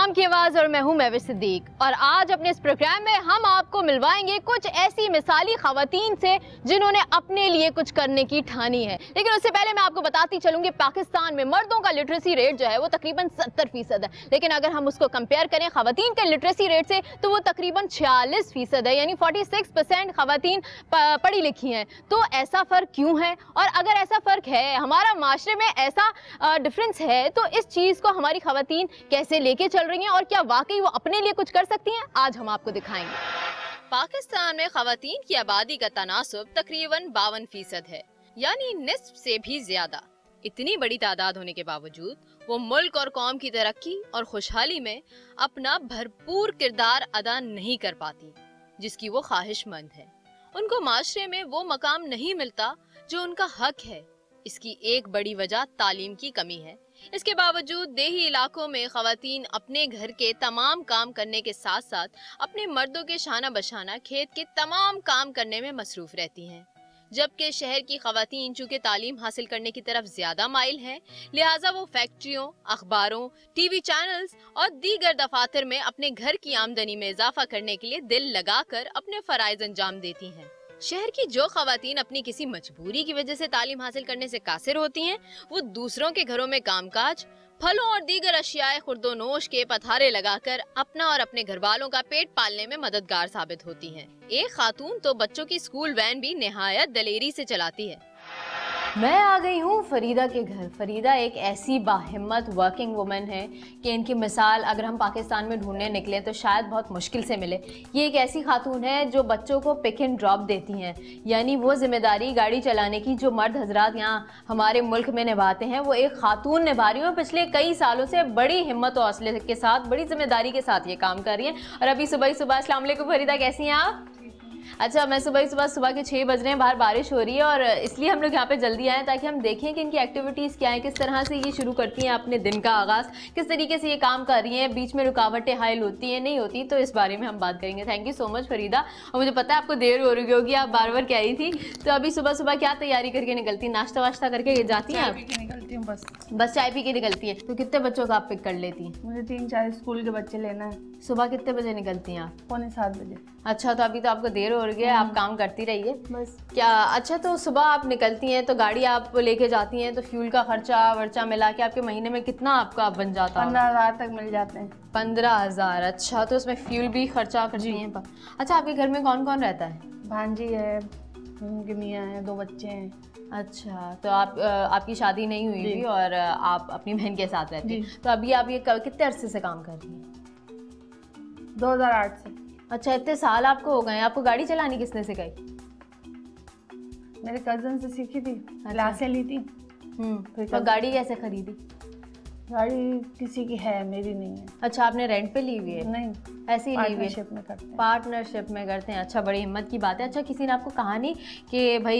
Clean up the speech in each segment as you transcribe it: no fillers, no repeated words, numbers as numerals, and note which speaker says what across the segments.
Speaker 1: इस्लाम की आवाज़ और मैं हूं महविश सिद्दीक और आज अपने इस प्रोग्राम में हम आपको मिलवाएंगे कुछ ऐसी मिसाली खवातीन से जिन्होंने अपने लिए कुछ करने की ठानी है। लेकिन उससे पहले मैं आपको बताती चलूंगी पाकिस्तान में मर्दों का लिटरेसी रेट जो है वो तकरीबन 70% है, लेकिन अगर हम उसको कंपेयर करें खवातीन के लिटरेसी रेट से तो वो तकरीबन 46% है, यानी 46% खवातीन पढ़ी लिखी हैं। तो ऐसा फ़र्क क्यों है, और अगर ऐसा फ़र्क है, हमारा माशरे में ऐसा डिफरेंस है, तो इस चीज़ को हमारी खवातीन कैसे लेके चल रही हैं और क्या वाकई वो अपने लिए कुछ कर सकती हैं, आज हम आपको दिखाएंगे। पाकिस्तान में खवातीन की आबादी का तनासुब तकरीबन 52% है, यानी निस्फ से भी ज्यादा। इतनी बड़ी तादाद होने के बावजूद वो मुल्क और कौम की तरक्की और खुशहाली में अपना भरपूर किरदार अदा नहीं कर पाती जिसकी वो ख्वाहिशमंद है। उनको माशरे में वो मकाम नहीं मिलता जो उनका हक है। इसकी एक बड़ी वजह तालीम की कमी है। इसके बावजूद देही इलाकों में खवातीन अपने घर के तमाम काम करने के साथ साथ अपने मर्दों के शाना बशाना खेत के तमाम काम करने में मसरूफ रहती हैं। जबकि शहर की खवातीन चूँकि तालीम हासिल करने की तरफ ज्यादा माइल हैं, लिहाजा वो फैक्ट्रियों, अखबारों, टीवी चैनल्स और दीगर दफातर में अपने घर की आमदनी में इजाफा करने के लिए दिल लगाकर अपने फराइज अंजाम देती हैं। शहर की जो खवातीन अपनी किसी मजबूरी की वजह से तालीम हासिल करने से कासिर होती हैं, वो दूसरों के घरों में कामकाज, फलों और दीगर अशियाए खुर्दोनोश के पथारे लगाकर अपना और अपने घर वालों का पेट पालने में मददगार साबित होती हैं। एक खातून तो बच्चों की स्कूल वैन भी निहायत दलेरी से चलाती है। मैं आ गई हूँ फरीदा के घर। फरीदा एक ऐसी बाहिम्मत वर्किंग वुमन है कि इनकी मिसाल अगर हम पाकिस्तान में ढूंढने निकलें तो शायद बहुत मुश्किल से मिले। ये एक ऐसी खातून है जो बच्चों को पिक एंड ड्रॉप देती हैं, यानी वो जिम्मेदारी गाड़ी चलाने की जो मर्द हजरात यहाँ हमारे मुल्क में निभाते हैं वो एक खातून निभा रही है। पिछले कई सालों से बड़ी हिम्मत और हौसले के साथ, बड़ी जिम्मेदारी के साथ ये काम कर रही हैं। और अभी सुबह अस्सलाम वालेकुम फरीदा, कैसी हैं आप? अच्छा, मैं सुबह के 6 बज रहे हैं, बाहर बारिश हो रही है और इसलिए हम लोग यहाँ पे जल्दी आए ताकि हम देखें कि इनकी एक्टिविटीज़ क्या हैं, किस तरह से ये शुरू करती हैं अपने दिन का आगाज़, किस तरीके से ये काम कर रही हैं, बीच में रुकावटें हायल होती हैं नहीं होती, तो इस बारे में हम बात करेंगे। Thank you so much Farida. और मुझे पता है आपको देर हो रही होगी, आप बार बार कह रही थी, तो अभी सुबह क्या तैयारी करके निकलती, नाश्ता वाश्ता करके जाती हैं?
Speaker 2: निकलती हूँ
Speaker 1: बस चाय पी के निकलती है। तो कितने बच्चों का आप पिक कर लेती हैं?
Speaker 2: मुझे 3-4 स्कूल के बच्चे लेना है।
Speaker 1: सुबह कितने बजे निकलती हैं आप?
Speaker 2: 6:45 बजे।
Speaker 1: अच्छा, तो अभी तो आपको देर हो रही है, आप काम करती रहिए
Speaker 2: बस।
Speaker 1: क्या अच्छा, तो सुबह आप निकलती हैं तो गाड़ी आप लेके जाती हैं, तो फ्यूल का खर्चा वर्चा मिला के आपके महीने में कितना आपका बन जाता है?
Speaker 2: 15,000 तक मिल जाते हैं।
Speaker 1: 15,000। अच्छा, तो उसमें फ्यूल भी खर्चा करती हैं। अच्छा, आपके घर में कौन कौन रहता है?
Speaker 2: भांजी है, उनके मियाँ हैं, 2 बच्चे हैं।
Speaker 1: अच्छा, तो आपकी शादी नहीं हुई थी और आप अपनी बहन के साथ रहती हैं। तो अभी आप ये कितने अरसे से काम कर रही हैं?
Speaker 2: 2008 से।
Speaker 1: अच्छा, इतने साल आपको हो गए। आपको गाड़ी चलानी किसने सिखाई?
Speaker 2: मेरे कजन से सीखी थी, क्लासें ली थी।
Speaker 1: तो गाड़ी कैसे खरीदी?
Speaker 2: गाड़ी किसी की है, मेरी नहीं है।
Speaker 1: अच्छा, आपने रेंट पे ली हुई है?
Speaker 2: नहीं,
Speaker 1: ऐसे ही ली हुई है।
Speaker 2: पार्टनरशिप में करते हैं।
Speaker 1: पार्टनरशिप में करते हैं। अच्छा, बड़ी हिम्मत की बात है। अच्छा, किसी ने आपको कहा नहीं कि भाई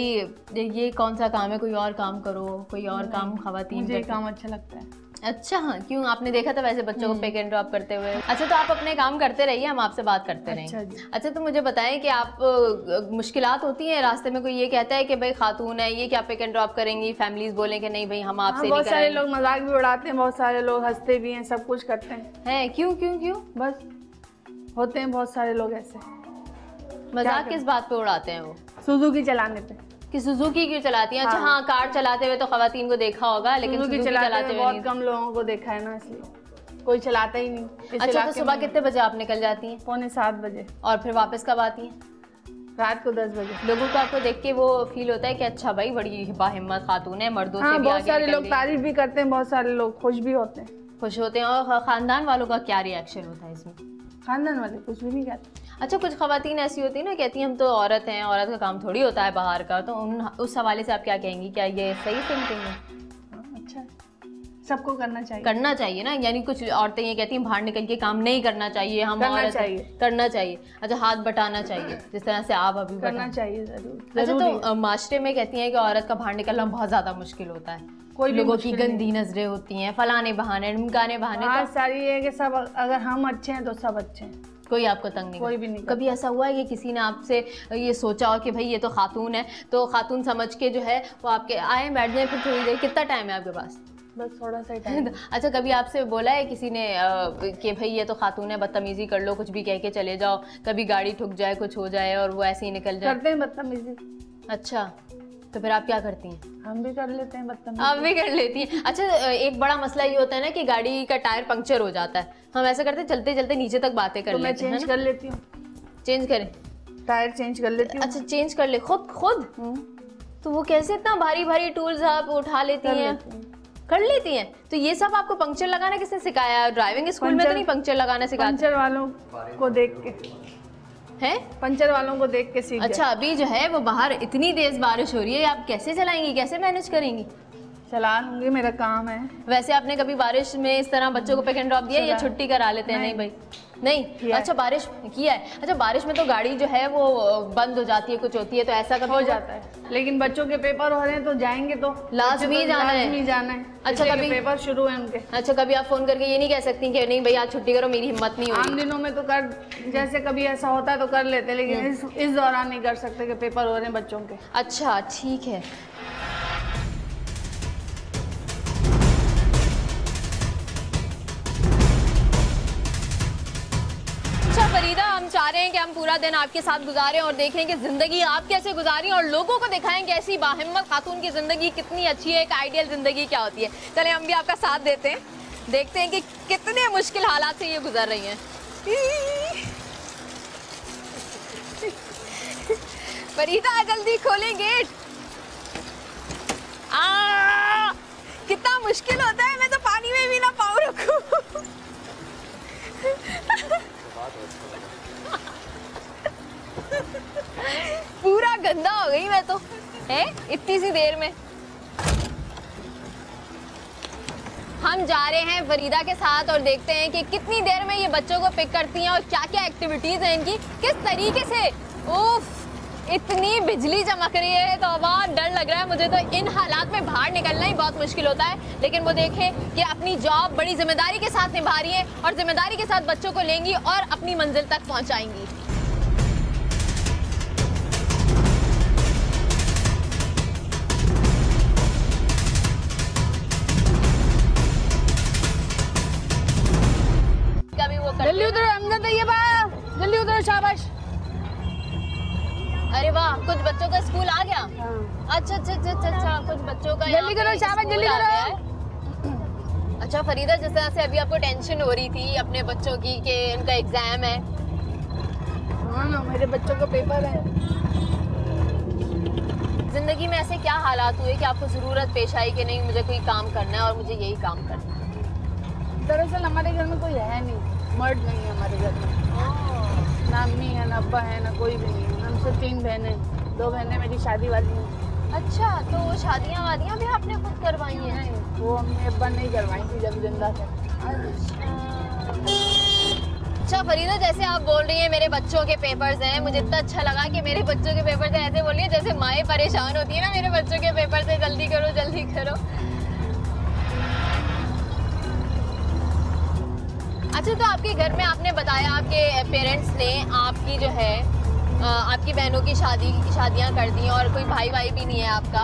Speaker 1: ये कौन सा काम है, कोई और काम करो, कोई और काम खवातीन?
Speaker 2: मुझे काम अच्छा लगता है।
Speaker 1: अच्छा, हाँ, क्यों? आपने देखा था वैसे बच्चों को पिक एंड ड्रॉप करते हुए? अच्छा, तो आप अपने काम करते रहिए, हम आपसे बात करते रहेंगे। अच्छा, तो मुझे बताएं कि आप मुश्किलात होती हैं रास्ते में? कोई ये कहता है कि भाई खातून है, ये क्या पिक एंड ड्रॉप करेंगी? फैमिलीज बोलें कि नहीं भाई हम आपसे नहीं
Speaker 2: बहुत सारे लोग मजाक भी उड़ाते हैं, बहुत सारे लोग हंसते भी हैं, सब कुछ करते हैं।
Speaker 1: क्यों क्यों क्यों?
Speaker 2: बस होते हैं बहुत सारे लोग ऐसे।
Speaker 1: मजाक किस बात पे उड़ाते हैं वो?
Speaker 2: सुजुकी चलाने पे।
Speaker 1: कि सुजुकी क्यों चलाती हैं? अच्छा, हाँ, कार चलाते हुए तो खवातीन को देखा होगा, लेकिन सुजुकी चलाते हुए
Speaker 2: बहुत कम लोगों को देखा है ना, इसलिए कोई चलाता ही नहीं।
Speaker 1: अच्छा, तो सुबह कितने बजे आप निकल जाती हैं?
Speaker 2: 6:45 बजे।
Speaker 1: और फिर वापस कब आती हैं?
Speaker 2: रात को 10 बजे।
Speaker 1: लोगों को आपको देख के वो फील होता है कि अच्छा भाई बड़ी बाहिम्मत खातून है, मर्दों से भी
Speaker 2: बहुत सारे लोग तारीफ भी करते हैं, बहुत सारे लोग खुश भी होते हैं।
Speaker 1: खुश होते हैं। और खानदान वालों का क्या रिएक्शन होता है इसमें?
Speaker 2: खानदान वाले कुछ भी नहीं कहते।
Speaker 1: अच्छा, कुछ खवातीन ऐसी होती है ना, कहती हैं हम तो औरत हैं, औरत का काम थोड़ी होता है बाहर का, तो उस हवाले से आप क्या कहेंगी? क्या ये सही थिंकिंग है?
Speaker 2: अच्छा, सबको करना चाहिए।
Speaker 1: करना चाहिए ना, यानी कुछ औरतें ये कहती हैं बाहर निकल के काम नहीं करना चाहिए, हम
Speaker 2: करना चाहिए।
Speaker 1: करना चाहिए। अच्छा, हाथ बटाना चाहिए, जिस तरह से आप अभी
Speaker 2: करना चाहिए जरूर।
Speaker 1: अच्छा, तो माशरे में कहती हैं कि औरत का बाहर निकलना बहुत ज्यादा मुश्किल होता है,
Speaker 2: कोई
Speaker 1: लोगों की गंदी नजरें होती हैं, फलाने बहाने ढमकाने बहाने।
Speaker 2: बात सारी है कि सब अगर हम अच्छे हैं तो सब अच्छे हैं,
Speaker 1: कोई आपको तंग नहीं,
Speaker 2: कोई भी नहीं।
Speaker 1: कभी ऐसा हुआ है कि किसी ने आपसे ये सोचा हो कि भाई ये तो खातून है, तो खातून समझ के जो है वो आपके आए बैठ जाए, फिर थोड़ी देर? कितना टाइम है आपके पास?
Speaker 2: बस थोड़ा सा टाइम।
Speaker 1: अच्छा, कभी आपसे बोला है किसी ने कि भाई ये तो खातून है, बदतमीजी कर लो, कुछ भी कह के चले जाओ, कभी गाड़ी ठुक जाए, कुछ हो जाए और वो ऐसे ही निकल जाए?
Speaker 2: करते हैं बदतमीजी।
Speaker 1: अच्छा, तो फिर आप क्या करती हैं?
Speaker 2: हम भी कर लेते हैं बदतमीजी।
Speaker 1: आप भी कर लेती हैं? अच्छा, एक बड़ा मसला ये होता है ना कि गाड़ी का टायर पंक्चर हो जाता है, हम ऐसा करते हैं चलते चलते नीचे तक बातें कर
Speaker 2: तो मैं
Speaker 1: लेते हैं,
Speaker 2: चेंज कर लेती हूँ।
Speaker 1: चेंज करें?
Speaker 2: टायर चेंज कर लेती हूँ।
Speaker 1: अच्छा, चेंज कर ले खुद? तो वो कैसे इतना भारी भारी टूल्स आप उठा लेती हैं? कर लेती हैं? तो ये सब आपको पंक्चर लगाना किसने सिखाया? ड्राइविंग स्कूल में तो नहीं पंक्चर लगाना सिखाते?
Speaker 2: पंचर वालों को देख के
Speaker 1: हैं?
Speaker 2: पंचर वालों को देख के सीख
Speaker 1: अच्छा, अभी जो है वो बाहर इतनी तेज बारिश हो रही है, आप कैसे चलाएंगी, कैसे मैनेज करेंगी?
Speaker 2: चला लूंगी, मेरा काम है।
Speaker 1: वैसे आपने कभी बारिश में इस तरह बच्चों को पिक एंड ड्रॉप दिया या छुट्टी करा लेते हैं? नहीं भाई, नहीं। अच्छा, बारिश किया है? अच्छा, बारिश में तो गाड़ी जो है वो बंद हो जाती है, कुछ होती है, तो ऐसा कभी
Speaker 2: हो जाता है। लेकिन बच्चों के पेपर हो रहे हैं तो जाएंगे, तो
Speaker 1: लाजमी जाना है। अच्छा, कभी
Speaker 2: पेपर शुरू है उनके।
Speaker 1: अच्छा, कभी आप फोन करके ये नहीं कह सकती कि नहीं भाई आज छुट्टी करो, मेरी हिम्मत नहीं हो रही?
Speaker 2: आम दिनों में तो कर, जैसे कभी ऐसा होता है तो कर लेते हैं, लेकिन इस दौरान नहीं कर सकते कि पेपर हो रहे हैं बच्चों के।
Speaker 1: अच्छा, ठीक है। फरीदा, हम चाह रहे हैं कि हम पूरा दिन आपके साथ गुजारें और देखें कि जिंदगी आप कैसे गुजारी और लोगों को दिखाएं कि ऐसी बाहिम्मत खातून की जिंदगी कितनी अच्छी है, एक आइडियल जिंदगी क्या होती है। चलें हम भी आपका साथ देते हैं, देखते हैं कि कितने मुश्किल हालात से ये गुजर रही हैं। फरीदा, जल्दी खोलें गेट। कितना मुश्किल होता है, मैं तो पानी में भी ना पाँव रखूं। पूरा गंदा हो गई मैं तो, है इतनी सी देर में। हम जा रहे हैं फरीदा के साथ और देखते हैं कि कितनी देर में ये बच्चों को पिक करती हैं और क्या क्या एक्टिविटीज हैं इनकी, किस तरीके से। उफ, इतनी बिजली चमक रही है तो बहुत डर लग रहा है मुझे तो। इन हालात में बाहर निकलना ही बहुत मुश्किल होता है, लेकिन वो देखें कि अपनी जॉब बड़ी जिम्मेदारी के साथ निभा रही है और जिम्मेदारी के साथ बच्चों को लेंगी और अपनी मंजिल तक पहुंचाएंगी।
Speaker 2: जल्दी उधर, अमजद तैयबा, जल्दी उधर, शाबाश।
Speaker 1: अरे वाह, कुछ बच्चों का स्कूल आ गया। अच्छा अच्छा अच्छा अच्छा, कुछ बच्चों का
Speaker 2: जल्दी करो, शाबाश, जल्दी करो।
Speaker 1: अच्छा फरीदा, जिस तरह से अभी आपको टेंशन हो रही थी अपने बच्चों की कि इनका एग्जाम है।
Speaker 2: हाँ ना, मेरे बच्चों का पेपर है।
Speaker 1: जिंदगी में ऐसे क्या हालात हुए कि आपको जरूरत पेश आई कि नहीं मुझे कोई काम करना है और मुझे यही काम करना है?
Speaker 2: दरअसल हमारे घर में कोई है नहीं, मर्द नहीं है हमारे घर में। ना अम्मी है, ना अब्बा है, ना कोई भी नहीं है। हम सिर्फ 3 बहनें, 2 बहनें मेरी शादी वाली हैं।
Speaker 1: अच्छा, तो वो शादियाँ वादियाँ भी आपने खुद करवाई हैं?
Speaker 2: वो अम्मी अब्बा नहीं करवाई थी जब जिंदा थे।
Speaker 1: अच्छा फरीदा, जैसे आप बोल रही हैं मेरे बच्चों के पेपर्स हैं, मुझे इतना अच्छा लगा कि मेरे बच्चों के पेपर से ऐसे बोलिए जैसे माएँ परेशान होती है ना मेरे बच्चों के पेपर से, जल्दी करो जल्दी करो। अच्छा, तो आपके घर में आपने बताया आपके पेरेंट्स ने आपकी जो है आपकी बहनों की शादियां कर दी और कोई भाई भी नहीं है आपका,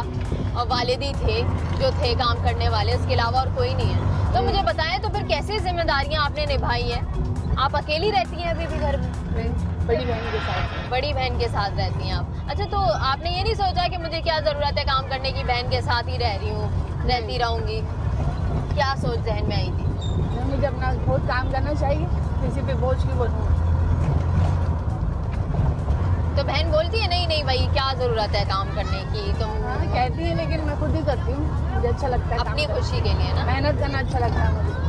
Speaker 1: और वालिद ही थे जो थे काम करने वाले, उसके अलावा और कोई नहीं है। तो मुझे बताएं, तो फिर कैसे जिम्मेदारियां आपने निभाई हैं? आप अकेली रहती हैं अभी भी घर में?
Speaker 2: बड़ी बहन के साथ।
Speaker 1: बड़ी बहन के साथ रहती हैं आप। अच्छा, तो आपने ये नहीं सोचा कि मुझे क्या ज़रूरत है काम करने की, बहन के साथ ही रह रही हूँ, रहती रहूँगी? क्या सोच जहन में आई थी?
Speaker 2: मुझे अपना बहुत काम करना चाहिए, किसी पे बोझ क्यों बनूं।
Speaker 1: तो बहन बोलती है नहीं नहीं भाई क्या जरूरत है काम करने की, तुम?
Speaker 2: हाँ, कहती है, लेकिन मैं खुद ही करती हूँ, मुझे अच्छा लगता है
Speaker 1: अपनी खुशी के लिए ना,
Speaker 2: मेहनत करना अच्छा लगता है मुझे।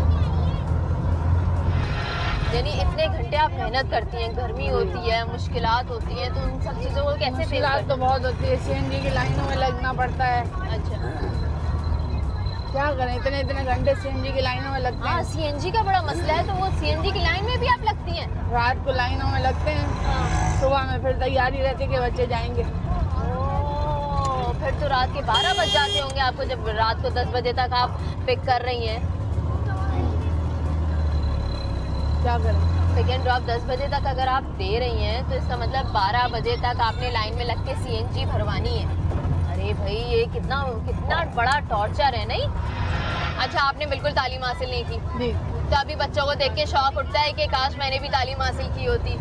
Speaker 1: यानी इतने घंटे आप मेहनत करती हैं, गर्मी होती है, मुश्किलात होती है, तो उन सब चीज़ों को कैसे?
Speaker 2: मुश्किलात तो बहुत होती है, सीएनजी की लाइनों में लगना पड़ता है।
Speaker 1: अच्छा,
Speaker 2: क्या करें, इतने घंटे सीएनजी की लाइनों में लगते हैं।
Speaker 1: हाँ, सीएनजी का बड़ा मसला है, तो वो सीएनजी की लाइन में भी आप लगती हैं?
Speaker 2: रात को लाइनों में लगते हैं, सुबह में फिर तैयारी रहती है कि बच्चे जाएंगे।
Speaker 1: फिर तो रात के 12 बज जाते होंगे आपको, जब रात को 10 बजे तक आप पिक कर रही हैं।
Speaker 2: क्या करें,
Speaker 1: पिक एंड ड्रॉप 10 बजे तक अगर आप दे रही हैं तो इसका मतलब 12 बजे तक आपने लाइन में लग के सीएनजी भरवानी है। अरे भाई, ये कितना बड़ा टॉर्चर है नहीं? अच्छा, आपने बिल्कुल तालीम हासिल नहीं की?
Speaker 2: जी।
Speaker 1: तो अभी बच्चों को देख के शौक उठता है कि काश मैंने भी तालीम हासिल की होती,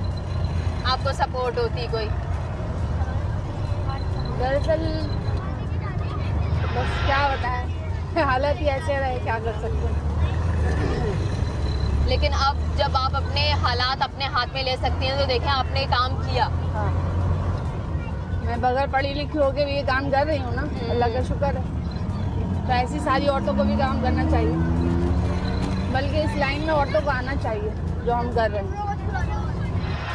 Speaker 1: आपको सपोर्ट होती कोई?
Speaker 2: दरअसल बस क्या बताएं, हालत ही ऐसे रहे, क्या कर सकते हैं।
Speaker 1: लेकिन अब जब आप अपने हालात अपने हाथ में ले सकती हैं तो देखें आपने काम किया।
Speaker 2: हाँ, मैं बगैर पढ़ी लिखी होके भी ये काम कर रही हूँ ना, अल्लाह का शुक्र है। तो ऐसी सारी औरतों को भी काम करना चाहिए, बल्कि इस लाइन में औरतों को आना चाहिए जो हम कर रहे हैं।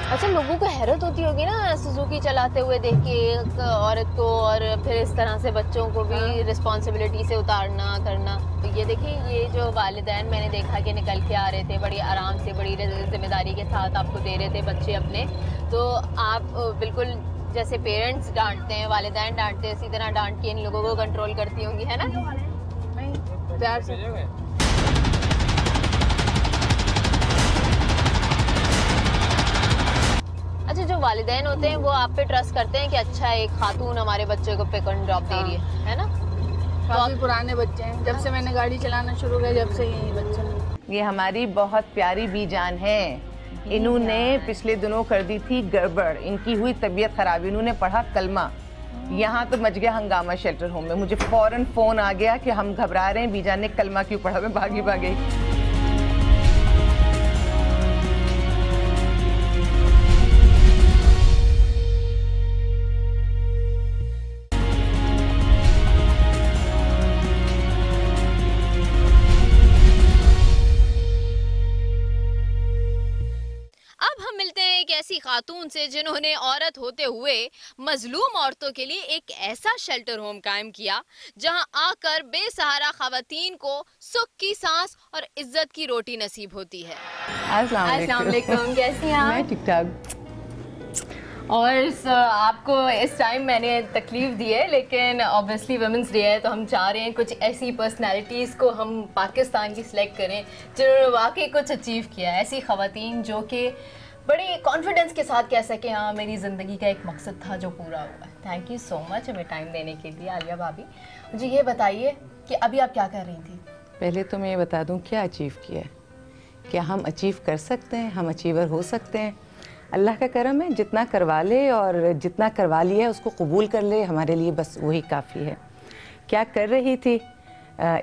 Speaker 1: अच्छा, लोगों को हैरत होती होगी ना सुजुकी चलाते हुए देख के एक औरत को, और फिर इस तरह से बच्चों को भी रिस्पॉन्सिबिलिटी से उतारना करना। तो ये देखिए, ये जो वालिदैन मैंने देखा कि निकल के आ रहे थे बड़ी आराम से, बड़ी जिम्मेदारी के साथ आपको दे रहे थे बच्चे अपने, तो आप बिल्कुल जैसे पेरेंट्स डांटते हैं, वालिदैन डांटते हैं, इसी तरह डांट के इन लोगों को कंट्रोल करती होंगी, है ना?
Speaker 2: नहीं, प्यार से।
Speaker 1: अच्छा, जो वालिदैन होते हैं वो आप पे ट्रस्ट करते हैं कि अच्छा एक खातून हमारे बच्चे को पिक एंड ड्रॉप दे रही है ना?
Speaker 2: काफी पुराने बच्चे हैं, जब से मैंने गाड़ी चलाना शुरू किया जब से यही बच्चे हैं।
Speaker 3: ये हमारी बहुत प्यारी बीजान है। इन्होंने पिछले दिनों कर दी थी गड़बड़, इनकी हुई तबीयत खराब, इन्होंने पढ़ा कलमा। यहाँ तो मच गया हंगामा शेल्टर होम में, मुझे फौरन फोन आ गया कि हम घबरा रहे हैं, बीजान ने कलमा क्यों पढ़ा। मैं भागी भागी।
Speaker 1: अब हम मिलते हैं एक ऐसी खातून से जिन्होंने औरत होते हुए मजलूम औरतों के लिए एक ऐसा शेल्टर होम कायम किया जहां आकर बेसहारा खवातीन को सुख की सांस और इज्जत की रोटी नसीब होती है। अस्सलाम वालेकुम, कैसी हैं आप?
Speaker 3: मैं ठीक ठाक।
Speaker 1: और आपको इस टाइम मैंने तकलीफ दी है, लेकिन ऑब्वियसली वुमेंस डे है तो हम चाह रहे हैं कुछ ऐसी पर्सनालिटीज़ को हम पाकिस्तान की सिलेक्ट करें जिन्होंने वाकई कुछ अचीव किया है, ऐसी ख़वातीन जो कि बड़े कॉन्फिडेंस के साथ कह सकें हाँ मेरी ज़िंदगी का एक मकसद था जो पूरा हुआ। थैंक यू सो मच हमें टाइम देने के लिए। आलिया भाभी, मुझे ये बताइए कि अभी आप क्या कर रही थी?
Speaker 3: पहले तो मैं ये बता दूं क्या अचीव किया है, क्या हम अचीव कर सकते हैं, हम अचीवर हो सकते हैं। अल्लाह का करम है, जितना करवा ले और जितना करवा लिया है उसको कबूल कर ले, हमारे लिए बस वही काफ़ी है। क्या कर रही थी?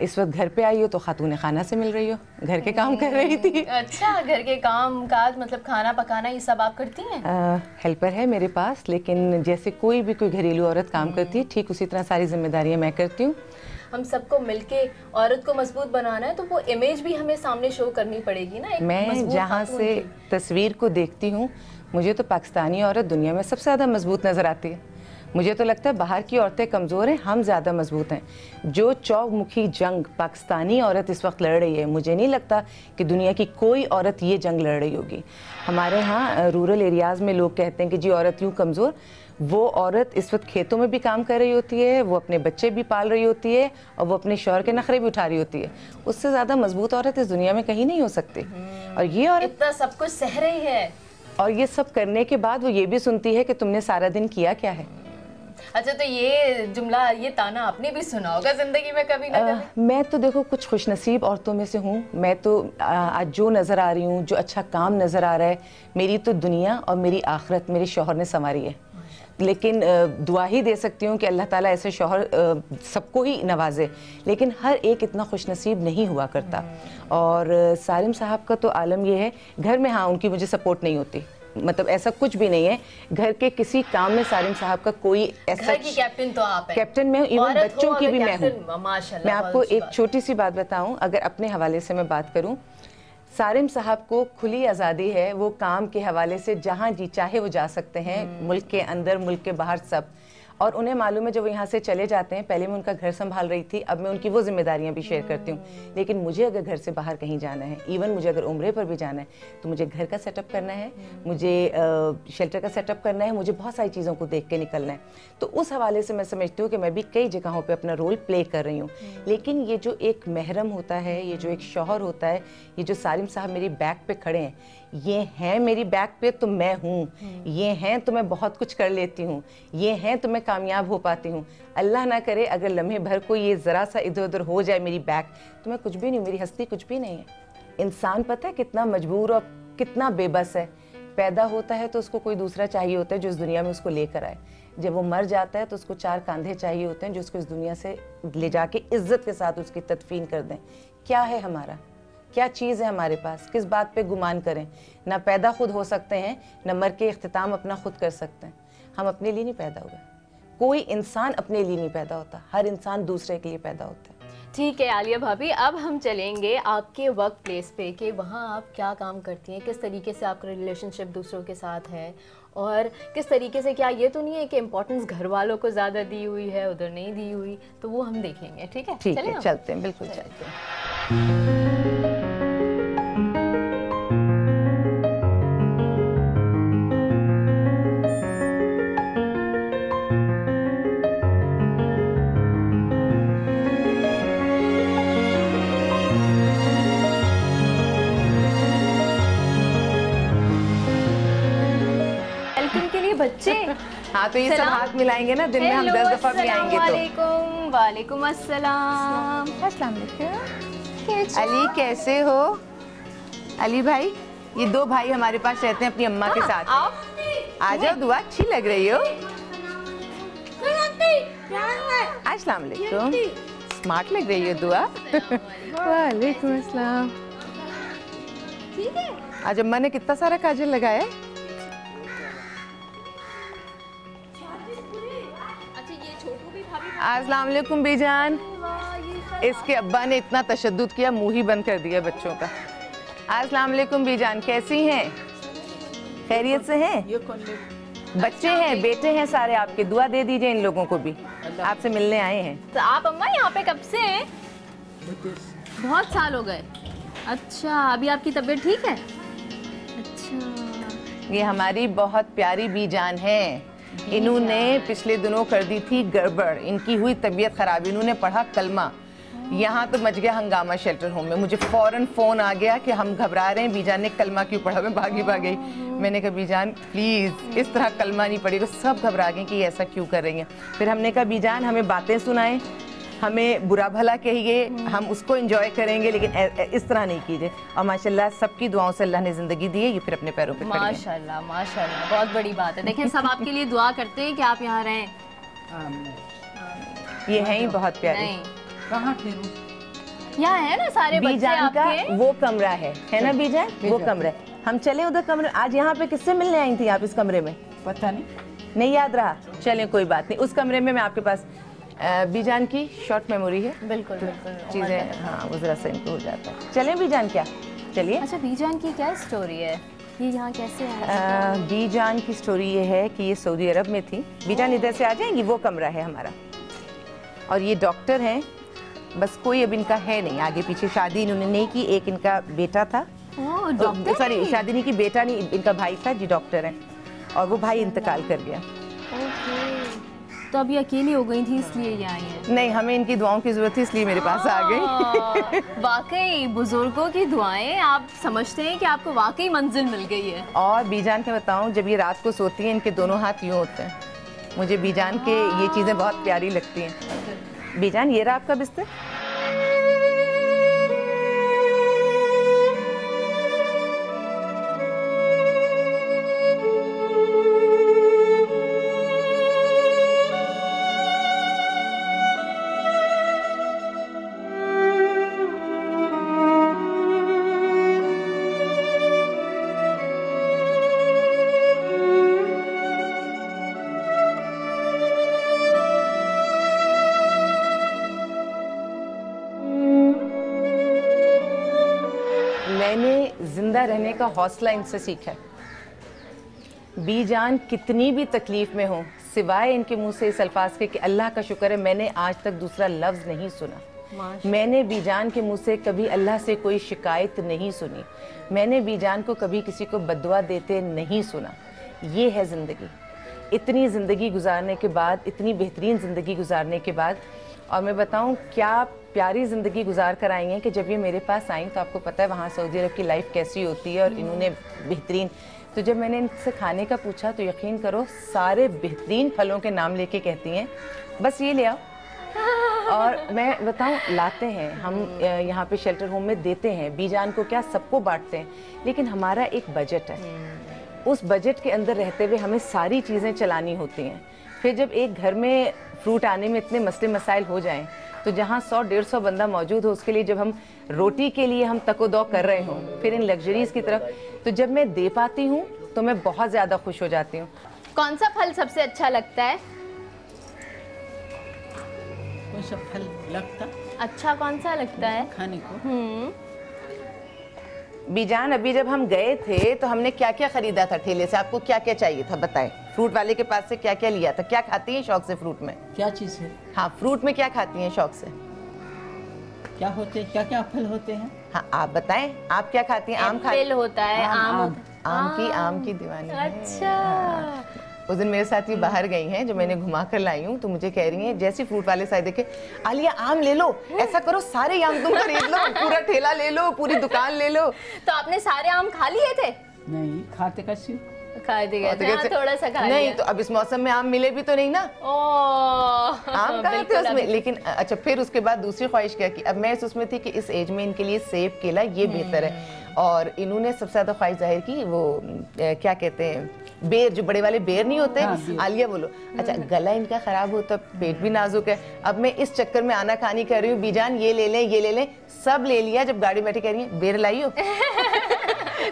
Speaker 3: इस वक्त घर पे आई हो तो खातून खाना से मिल रही हो, घर के काम कर रही थी।
Speaker 1: अच्छा, घर के काम काज मतलब खाना पकाना ये सब आप करती हैं?
Speaker 3: हेल्पर है मेरे पास, लेकिन जैसे कोई भी कोई घरेलू औरत काम करती है ठीक उसी तरह सारी जिम्मेदारियाँ मैं करती हूँ।
Speaker 1: हम सबको मिलके औरत को मजबूत बनाना है तो वो इमेज भी हमें सामने शो करनी पड़ेगी ना।
Speaker 3: मैं जहाँ से तस्वीर को देखती हूँ मुझे तो पाकिस्तानी औरत दुनिया में सबसे ज़्यादा मजबूत नज़र आती है। मुझे तो लगता है बाहर की औरतें कमज़ोर हैं, हम ज़्यादा मजबूत हैं। जो चौमुखी जंग पाकिस्तानी औरत इस वक्त लड़ रही है, मुझे नहीं लगता कि दुनिया की कोई औरत ये जंग लड़ रही होगी। हमारे यहाँ रूरल एरियाज़ में लोग कहते हैं कि जी औरत यूँ कमज़ोर, वो औरत इस वक्त खेतों में भी काम कर रही होती है, वो अपने बच्चे भी पाल रही होती है और वो अपने शौहर के नखरे भी उठा रही होती है। उससे ज़्यादा मजबूत औरत इस दुनिया में कहीं नहीं हो सकती। और ये औरत
Speaker 1: इतना सब कुछ सह रही है,
Speaker 3: और ये सब करने के बाद वो ये भी सुनती है कि तुमने सारा दिन किया क्या है।
Speaker 1: अच्छा, तो ये जुमला, ये ताना आपने भी सुना होगा जिंदगी में कभी ना कभी?
Speaker 3: मैं तो देखो कुछ खुशनसीब औरतों में से हूँ। मैं तो आज जो नज़र आ रही हूँ, जो अच्छा काम नज़र आ रहा है, मेरी तो दुनिया और मेरी आखिरत मेरे शौहर ने संवारी है। लेकिन दुआ ही दे सकती हूँ कि अल्लाह ताला ऐसे शौहर सबको ही नवाजे, लेकिन हर एक इतना खुशनसीब नहीं हुआ करता। और सारिम साहब का तो आलम ये है, घर में हाँ उनकी मुझे सपोर्ट नहीं होती, मतलब ऐसा कुछ भी नहीं है। घर के किसी काम में सारिम साहब का कोई ऐसा,
Speaker 1: घर की कैप्टन तो आप हैं।
Speaker 3: कैप्टन मैं हूँ, इवन बच्चों की भी मैं हूँ।
Speaker 1: माशाल्लाह,
Speaker 3: मैं आपको एक छोटी सी बात बताऊँ, अगर अपने हवाले से मैं बात करूँ, सारिम साहब को खुली आज़ादी है, वो काम के हवाले से जहाँ जी चाहे वो जा सकते हैं, मुल्क के अंदर मुल्क के बाहर सब। और उन्हें मालूम है जब वो यहाँ से चले जाते हैं, पहले मैं उनका घर संभाल रही थी, अब मैं उनकी वो जिम्मेदारियाँ भी शेयर करती हूँ। लेकिन मुझे अगर घर से बाहर कहीं जाना है, इवन मुझे अगर उम्रे पर भी जाना है, तो मुझे घर का सेटअप करना है, मुझे शेल्टर का सेटअप करना है, मुझे बहुत सारी चीज़ों को देख के निकलना है। तो उस हवाले से मैं समझती हूँ कि मैं भी कई जगहों पर अपना रोल प्ले कर रही हूँ। लेकिन ये जो एक महरम होता है, ये जो एक शौहर होता है, ये जो सारिम साहब मेरी बैक पे खड़े हैं, ये हैं मेरी बैक पे तो मैं हूँ, ये हैं तो मैं बहुत कुछ कर लेती हूँ, ये हैं तो मैं कामयाब हो पाती हूँ। अल्लाह ना करे अगर लम्हे भर को ये ज़रा सा इधर उधर हो जाए मेरी बैक, तो मैं कुछ भी नहीं, मेरी हस्ती कुछ भी नहीं है। इंसान पता है कितना मजबूर और कितना बेबस है। पैदा होता है तो उसको कोई दूसरा चाहिए होता है जो इस दुनिया में उसको लेकर आए। जब वो मर जाता है तो उसको 4 कंधे चाहिए होते हैं जो उसको इस दुनिया से ले जाके इज्जत के साथ उसकी तदफीन कर दें। क्या है हमारा, क्या चीज़ है हमारे पास, किस बात पे गुमान करें? ना पैदा खुद हो सकते हैं, ना मर के इख्तिताम अपना खुद कर सकते हैं। हम अपने लिए नहीं पैदा हुए, कोई इंसान अपने लिए नहीं पैदा होता, हर इंसान दूसरे के लिए पैदा होता है।
Speaker 1: ठीक है आलिया भाभी, अब हम चलेंगे आपके वर्क प्लेस पे कि वहाँ आप क्या काम करती हैं, किस तरीके से आपका रिलेशनशिप दूसरों के साथ है और किस तरीके से, क्या ये तो नहीं है कि इम्पोर्टेंस घर वालों को ज़्यादा दी हुई है, उधर नहीं दी हुई, तो वो हम देखेंगे। ठीक है,
Speaker 3: ठीक है, चलते हैं, बिल्कुल चलते हैं।
Speaker 1: बच्चे
Speaker 3: हाँ, तो ये सब हाथ मिलाएंगे ना, दिन में हम 10 दफा भी आएंगे तो।
Speaker 1: वालेकुम अस्सलाम।
Speaker 3: अस्सलाम वालेकुम। अली कैसे हो? अली भाई, ये 2 भाई हमारे पास रहते हैं अपनी अम्मा के साथ। आ जाओ, दुआ अच्छी लग रही हो। अस्सलाम वालेकुम, स्मार्ट लग रही हो दुआ। वालेकुम अस्सलाम।
Speaker 1: ठीक है,
Speaker 3: आज अम्मा ने कितना सारा काजल लगाया है। अस्सलाम वालेकुम बीजान। इसके अब्बा ने इतना तशद्दुद किया, मुंह ही बंद कर दिया बच्चों का। अस्सलाम वालेकुम बीजान, कैसी हैं? खैरियत से हैं? बच्चे हैं, बेटे हैं सारे आपके, दुआ दे दीजिए इन लोगों को भी, आपसे मिलने आए हैं।
Speaker 1: तो आप अम्मा यहाँ पे कब से हैं? बहुत साल हो गए। अच्छा, अभी आपकी तबीयत ठीक है? अच्छा,
Speaker 3: ये हमारी बहुत प्यारी बीजान है। इन्होंने पिछले दिनों कर दी थी गड़बड़, इनकी हुई तबीयत खराब, इन्होंने पढ़ा कलमा, यहाँ तो मच गया हंगामा शेल्टर होम में। मुझे फौरन फ़ोन आ गया कि हम घबरा रहे हैं, बीजान ने कलमा क्यों पढ़ा। मैं भागी भागी, मैंने कहा बीजान प्लीज़ इस तरह कलमा नहीं पढ़ेगा। सब घबरा गए कि ऐसा क्यों कर रही हैं। फिर हमने कहा बीजान हमें बातें सुनाएं, हमें बुरा भला कहिए, हम उसको एंजॉय करेंगे, लेकिन इस तरह नहीं कीजिए। और माशाल्लाह सबकी दुआओं से अल्लाह ने ज़िंदगी दी है, ये फिर अपने पैरों पे खड़े हैं।
Speaker 1: माशाल्लाह माशाल्लाह, बहुत बड़ी बात है। देखें सब आपके लिए दुआ करते हैं कि आप यहाँ रहें।
Speaker 3: ये हैं ही बहुत प्यारे।
Speaker 4: कहाँ ठहरू?
Speaker 1: यहाँ है ना सारे बच्चे
Speaker 3: बीजान का
Speaker 1: आपके।
Speaker 3: वो कमरा है ना बीजान, वो कमरा है। हम चले उधर कमरे। आज यहाँ पे किससे मिलने आई थी आप इस कमरे में?
Speaker 4: पता नहीं,
Speaker 3: नहीं याद रहा? चलें कोई बात नहीं। उस कमरे में मैं आपके पास बीजान की शॉर्ट मेमोरी है,
Speaker 1: बिल्कुल बिल्कुल
Speaker 3: चीज़ें, हाँ वो ज़रा सा इनको हो जाता है। चलें बीजान, क्या चलिए।
Speaker 1: अच्छा, बीजान की क्या स्टोरी है, ये यहाँ कैसे आया?
Speaker 3: बीजान की स्टोरी ये है कि ये सऊदी अरब में थी। बीजान इधर से आ जाएंगी, वो कमरा है हमारा, और ये डॉक्टर हैं, बस कोई अब इनका है नहीं, आगे पीछे शादी इन्होंने नहीं की। एक इनका बेटा था, सॉरी शादी नहीं की, बेटा नहीं, इनका भाई था जी, डॉक्टर हैं, और वो भाई इंतकाल कर गया।
Speaker 1: तो अभी अकेली हो गई थी इसलिए ये आई हैं?
Speaker 3: नहीं, हमें इनकी दुआओं की जरूरत थी इसलिए मेरे पास आ गई।
Speaker 1: वाकई बुजुर्गों की दुआएं, आप समझते हैं कि आपको वाकई मंजिल मिल गई है।
Speaker 3: और बीजान के बताऊं, जब ये रात को सोती हैं इनके दोनों हाथ यूँ होते हैं। मुझे बीजान के ये चीज़ें बहुत प्यारी लगती हैं। बीजान ये रहा आपका बिस्तर। मैंने जिंदा रहने का हौसला इनसे सीखा है। बीजान कितनी भी तकलीफ में हो, सिवाय इनके मुंह से इस अल्फाज के कि अल्लाह का शुक्र है मैंने आज तक दूसरा लफ्ज़ नहीं सुना। मैंने बीजान के मुंह से कभी अल्लाह से कोई शिकायत नहीं सुनी। मैंने बीजान को कभी किसी को बद्दुआ देते नहीं सुना। ये है ज़िंदगी। इतनी ज़िंदगी गुजारने के बाद, इतनी बेहतरीन ज़िंदगी गुजारने के बाद, और मैं बताऊं क्या प्यारी ज़िंदगी गुजार कर आई हैं कि जब ये मेरे पास आई तो आपको पता है वहाँ सऊदी अरब की लाइफ कैसी होती है, और इन्होंने बेहतरीन, तो जब मैंने इनसे खाने का पूछा तो यकीन करो सारे बेहतरीन फलों के नाम लेके कहती हैं बस ये ले आओ। और मैं बताऊं लाते हैं हम यहाँ पे शेल्टर होम में देते हैं, बीजान को क्या सबको बांटते हैं, लेकिन हमारा एक बजट है, उस बजट के अंदर रहते हुए हमें सारी चीज़ें चलानी होती हैं। फिर जब एक घर में फ्रूट आने में इतने मसले मसाइल हो जाएं तो जहाँ 100-150 बंदा मौजूद हो उसके लिए जब हम रोटी के लिए हम तको-दो कर रहे हों, फिर इन लग्जरीज़ की तरफ, तो जब मैं दे पाती हूँ तो मैं बहुत ज़्यादा खुश हो जाती हूँ।
Speaker 1: कौन सा फल सबसे अच्छा लगता है?
Speaker 4: कौन सा फल लगता
Speaker 1: अच्छा कौन सा लगता है
Speaker 4: खाने को?
Speaker 3: बीजान अभी जब हम गए थे तो हमने क्या क्या खरीदा था ठेले से, आपको क्या क्या चाहिए था बताएं? फ्रूट वाले के पास से क्या क्या लिया था? क्या खाती हैं शौक से फ्रूट में?
Speaker 4: क्या चीज़ है?
Speaker 3: हाँ, फ्रूट में क्या खाती हैं शौक से?
Speaker 4: क्या होते हैं? क्या क्या फल होते हैं?
Speaker 3: हाँ आप बताएं, आप क्या खाती हैं? आम खाती?
Speaker 1: एप्पल होता है,
Speaker 4: आम,
Speaker 3: आम की दीवानी है।
Speaker 1: अच्छा।
Speaker 3: उस दिन मेरे साथ ये बाहर गई हैं जो मैंने घुमा कर लाई हूँ, तो मुझे कह रही हैं जैसे फ्रूट वाले साइड देखे, आलिया आम ले लो, ऐसा करो सारे आम तुम खरीद लो, पूरा ठेला ले लो, पूरी दुकान ले लो।
Speaker 1: तो आपने सारे आम खा लिए थे?
Speaker 4: नहीं, खाते कैसे?
Speaker 1: खा दिए थे, हाँ, थोड़ा सा खा
Speaker 3: नहीं
Speaker 1: लिया।
Speaker 3: तो अब इस मौसम में आम मिले भी तो नहीं ना, आम कहाँ थे उसमें। लेकिन अच्छा फिर उसके बाद दूसरी ख्वाहिश क्या की, अब मैं उसमें थी कि इस एज में इनके लिए सेब केला ये बेहतर है, और इन्होंने सबसे ज्यादा ख्वाहिश जाहिर की वो क्या कहते हैं बेर, जो बड़े वाले बेर नहीं होते।
Speaker 4: हाँ,
Speaker 3: आलिया बोलो, अच्छा गला इनका खराब होता, पेट भी नाजुक है। अब मैं इस चक्कर में आना खानी कर रही हूँ, बीजान ये ले लें ये ले लें, सब ले लिया। जब गाड़ी बैठी कह रही है बेर लाइयो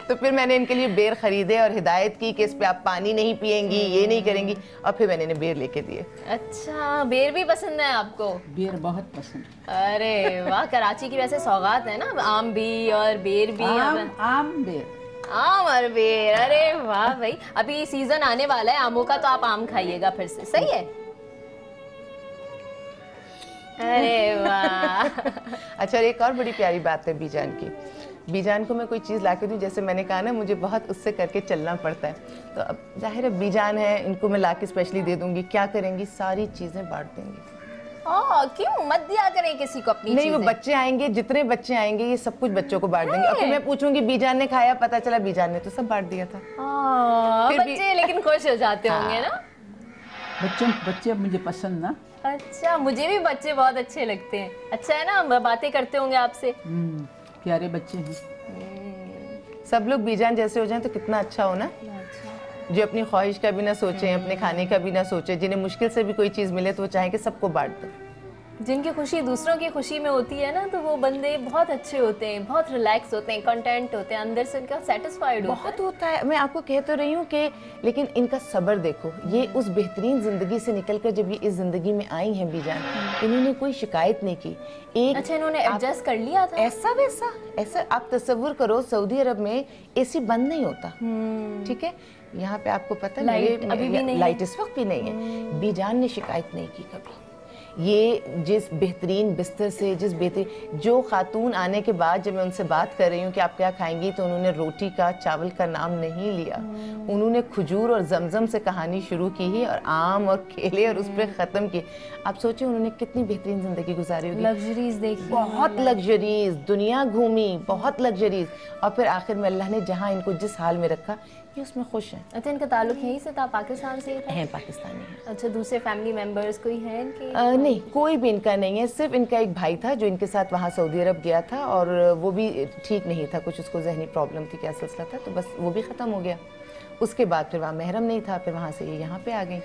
Speaker 3: तो फिर मैंने इनके लिए बेर खरीदे और हिदायत की कि इस पे आप पानी नहीं पिएंगी, ये नहीं करेंगी, और फिर मैंने इन्हें बेर लेके दिए।
Speaker 1: अच्छा, बेर भी पसंद है आपको?
Speaker 4: बेर बहुत पसंद।
Speaker 1: अरे वाह, कराची की वैसे सौगात है ना, आम भी और बेर भी।
Speaker 4: आम बेर,
Speaker 1: आम और बेर, अरे वाह भाई। अभी सीजन आने वाला है आमों का, तो आप आम खाइएगा फिर से, सही है? अरे वाह।
Speaker 3: अच्छा एक और बड़ी प्यारी बात है बीजान की, बीजान को मैं कोई चीज़ ला के दूँ, जैसे मैंने कहा ना मुझे बहुत उससे करके चलना पड़ता है, तो अब जाहिर है बीजान है, इनको मैं ला के स्पेशली दे दूँगी, क्या करेंगी सारी चीज़ें बांट देंगी।
Speaker 1: क्यों? मत दिया करें किसी को अपनी
Speaker 3: नहीं, वो
Speaker 1: चीजें।
Speaker 3: बच्चे आएंगे, जितने बच्चे आएंगे ये सब कुछ बच्चों को बांट देंगे, और फिर मैं पूछूंगी बीजान ने खाया, पता चला बीजान ने तो सब बांट दिया था। फिर भी-
Speaker 1: बच्चे लेकिन खुश हो जाते होंगे ना।
Speaker 4: बच्चे मुझे पसंद ना।
Speaker 1: अच्छा, मुझे भी बच्चे बहुत अच्छे लगते हैं। अच्छा है ना, बातें करते होंगे आपसे।
Speaker 4: प्यारे बच्चे हैं।
Speaker 3: सब लोग बीजान जैसे हो जाएं तो कितना अच्छा हो ना, जो अपनी ख्वाहिश का भी ना सोचें, अपने खाने का भी ना सोचें, जिन्हें मुश्किल से भी कोई चीज़ मिले तो वो चाहें कि सबको बांट दो।
Speaker 1: जिनकी खुशी दूसरों की खुशी में होती है ना, तो वो बंदे बहुत अच्छे होते हैं, बहुत रिलैक्स होते हैं, कंटेंट होते हैं, अंदर से उनका सेटिस्फाइड
Speaker 3: बहुत होता है। मैं आपको कह तो रही हूँ कि लेकिन इनका सब्र देखो, ये उस बेहतरीन ज़िंदगी से निकलकर जब ये इस ज़िंदगी में आई हैं बीजान, इन्होंने कोई शिकायत नहीं की। एक
Speaker 1: अच्छा, इन्होंने एडजस्ट कर लिया था
Speaker 3: ऐसा वैसा, ऐसा आप तस्वुर करो, सऊदी अरब में एसी बंद नहीं होता, ठीक है? यहाँ पे आपको पता है
Speaker 1: लाइट अभी भी नहीं है।
Speaker 3: लाइट इस वक्त भी नहीं है। बीजान ने शिकायत नहीं की कभी। ये जिस बेहतरीन बिस्तर से, जिस बेहतरीन, जो खातून आने के बाद जब मैं उनसे बात कर रही हूँ कि आप क्या खाएंगी, तो उन्होंने रोटी का चावल का नाम नहीं लिया, उन्होंने खजूर और जमजम से कहानी शुरू की ही, और आम और केले और उस पर ख़त्म की। आप सोचिए उन्होंने कितनी बेहतरीन ज़िंदगी गुजारी होगी,
Speaker 1: लग्जरीज देखी,
Speaker 3: बहुत लग्जरीज, दुनिया घूमी, बहुत लग्जरीज, और फिर आखिर में अल्लाह ने जहाँ इनको जिस हाल में रखा ये उसमें खुश हैं।
Speaker 1: अच्छा, इनका ताल्लुक यहीं से था, पाकिस्तान से ही था?
Speaker 3: हैं, पाकिस्तानी हैं।
Speaker 1: अच्छा, दूसरे फैमिली मेंबर्स कोई है इनके?
Speaker 3: नहीं, कोई भी इनका नहीं है, सिर्फ इनका एक भाई था जो इनके साथ वहाँ सऊदी अरब गया था, और वो भी ठीक नहीं था, कुछ उसको जहनी प्रॉब्लम थी, क्या सिलसिला था, तो बस वो भी ख़त्म हो गया। उसके बाद फिर वहाँ महरम नहीं था, फिर वहाँ से ये यहाँ पे आ गई।